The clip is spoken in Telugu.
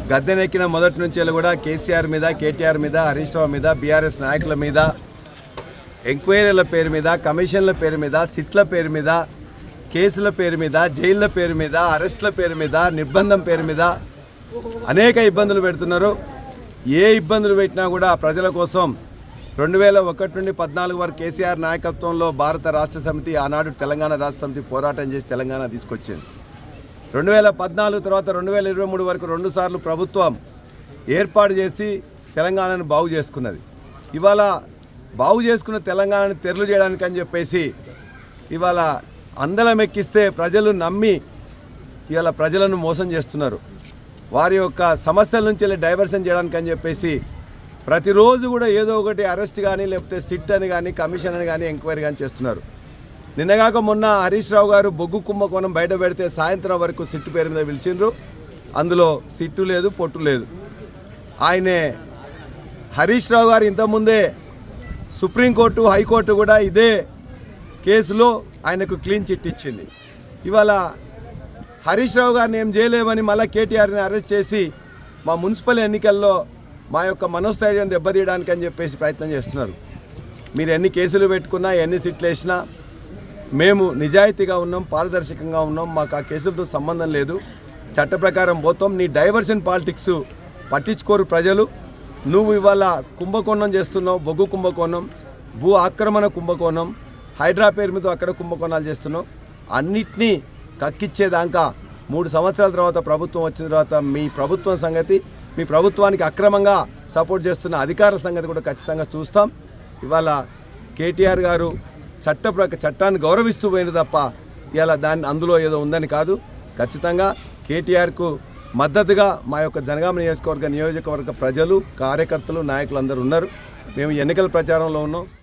గద్దెనెక్కిన మొదటి నుంచి కూడా కేసీఆర్ మీద, కేటీఆర్ మీద, హరీష్ రావు మీద, బీఆర్ఎస్ నాయకుల మీద ఎంక్వైరీల పేరు మీద, కమిషన్ల పేరు మీద, సిట్ల పేరు మీద, కేసుల పేరు మీద, జైళ్ళ పేరు మీద, అరెస్టుల పేరు మీద, నిర్బంధం పేరు మీద అనేక ఇబ్బందులు పెడుతున్నారు. ఏ ఇబ్బందులు పెట్టినా కూడా ప్రజల కోసం 2001 నుండి 14 వరకు కేసీఆర్ నాయకత్వంలో భారత రాష్ట్ర సమితి, ఆనాడు తెలంగాణ రాష్ట్ర సమితి పోరాటం చేసి తెలంగాణ తీసుకొచ్చింది. 2014 తర్వాత 2023 వరకు 2 సార్లు ప్రభుత్వం ఏర్పాటు చేసి తెలంగాణను బాగు చేసుకున్నది. ఇవాళ బాగు చేసుకున్న తెలంగాణను తెరలు చేయడానికి అని చెప్పేసి ఇవాళ అందలం ఎక్కిస్తే ప్రజలు నమ్మి ఇవాళ ప్రజలను మోసం చేస్తున్నారు. వారి యొక్క సమస్యల నుంచి డైవర్షన్ చేయడానికి అని చెప్పేసి ప్రతిరోజు కూడా ఏదో ఒకటి అరెస్ట్ కానీ, లేకపోతే సిట్ అని కానీ, కమిషన్ అని కానీ, ఎంక్వైరీ కానీ చేస్తున్నారు. నిన్నగాక మొన్న హరీష్ రావు గారు బొగ్గు కుంభకోణం బయట పెడితే సాయంత్రం వరకు సిట్టు పేరు మీద పిలిచిండ్రు. అందులో సిట్టు లేదు, పొట్టు లేదు. ఆయనే హరీష్ రావు గారు ఇంతకుముందే సుప్రీంకోర్టు, హైకోర్టు కూడా ఇదే కేసులో ఆయనకు క్లీన్ చిట్ ఇచ్చింది. ఇవాళ హరీష్ రావు గారిని ఏం చేయలేమని మళ్ళీ కేటీఆర్ని అరెస్ట్ చేసి మా మున్సిపల్ ఎన్నికల్లో మా యొక్క మనోస్థైర్యం దెబ్బతీయడానికి అని చెప్పేసి ప్రయత్నం చేస్తున్నారు. మీరు ఎన్ని కేసులు పెట్టుకున్నా, ఎన్ని సిట్లు వేసినా మేము నిజాయితీగా ఉన్నాం, పారదర్శకంగా ఉన్నాం. మాకు ఆ కేసులతో సంబంధం లేదు. చట్ట ప్రకారం పోతాం. నీ డైవర్షన్ పాలిటిక్స్ పట్టించుకోరు ప్రజలు. నువ్వు ఇవాళ కుంభకోణం చేస్తున్నావు, బొగ్గు కుంభకోణం, భూ ఆక్రమణ కుంభకోణం, హైడ్రా పేరు మీద అక్కడ కుంభకోణాలు చేస్తున్నావు. అన్నిటినీ కక్కిచ్చేదాకా 3 సంవత్సరాల తర్వాత ప్రభుత్వం వచ్చిన తర్వాత మీ ప్రభుత్వం సంగతి, మీ ప్రభుత్వానికి అక్రమంగా సపోర్ట్ చేస్తున్న అధికార సంగతి కూడా ఖచ్చితంగా చూస్తాం. ఇవాళ కేటీఆర్ గారు చట్టాన్ని గౌరవిస్తూ పోయింది తప్ప ఇలా అందులో ఏదో ఉందని కాదు. ఖచ్చితంగా కేటీఆర్కు మద్దతుగా మా యొక్క జనగామ నియోజకవర్గ ప్రజలు, కార్యకర్తలు, నాయకులు అందరూ ఉన్నారు. మేము ఎన్నికల ప్రచారంలో ఉన్నాం.